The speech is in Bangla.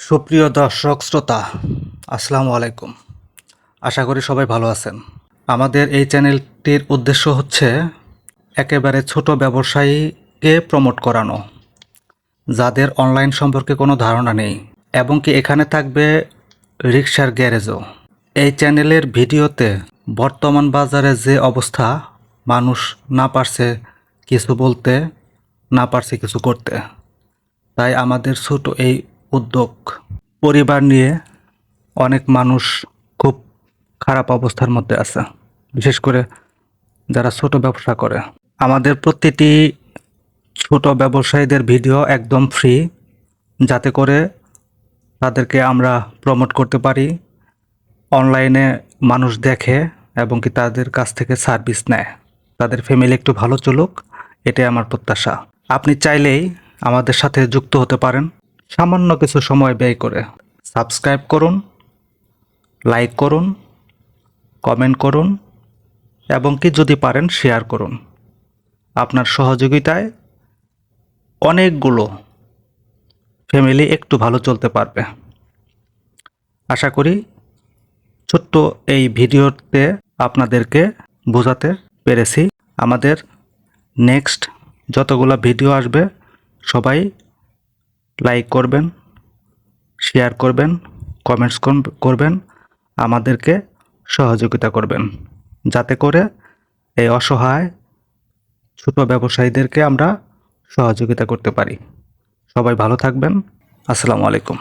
সুপ্রিয় দর্শক শ্রোতা, আসসালামু আলাইকুম। আশা করি সবাই ভালো আছেন। আমাদের এই চ্যানেলটির উদ্দেশ্য হচ্ছে একেবারে ছোট ব্যবসায়ীকে প্রমোট করানো, যাদের অনলাইন সম্পর্কে কোনো ধারণা নেই, এবং কি এখানে থাকবে রিকশার গ্যারেজও। এই চ্যানেলের ভিডিওতে বর্তমান বাজারে যে অবস্থা, মানুষ না পারছে কিছু বলতে, না পারছে কিছু করতে, তাই আমাদের ছোট এই উদ্যোগ। পরিবার নিয়ে অনেক মানুষ খুব খারাপ অবস্থার মধ্যে আছে, বিশেষ করে যারা ছোট ব্যবসা করে। আমাদের প্রতিটি ছোট ব্যবসায়ীদের ভিডিও একদম ফ্রি, যাতে করে তাদেরকে আমরা প্রমোট করতে পারি, অনলাইনে মানুষ দেখে এবং কি তাদের কাছ থেকে সার্ভিস নেয়, তাদের ফ্যামিলি একটু ভালো চলুক, এটাই আমার প্রত্যাশা। আপনি চাইলেই আমাদের সাথে যুক্ত হতে পারেন, সামান্য কিছু সময় ব্যয় করে। সাবস্ক্রাইব করুন, লাইক করুন, কমেন্ট করুন এবং কি যদি পারেন শেয়ার করুন। আপনার সহযোগিতায় অনেকগুলো ফ্যামিলি একটু ভালো চলতে পারবে। আশা করি ছোট্ট এই ভিডিওতে আপনাদেরকে বোঝাতে পেরেছি। আমাদের নেক্সট যতগুলো ভিডিও আসবে সবাই লাইক করবেন, শেয়ার করবেন, কমেন্টস করবেন, আমাদেরকে সহযোগিতা করবেন, যাতে করে এই অসহায় ছোট ব্যবসায়ীদেরকে আমরা সহযোগিতা করতে পারি। সবাই ভালো থাকবেন। আসসালামু আলাইকুম।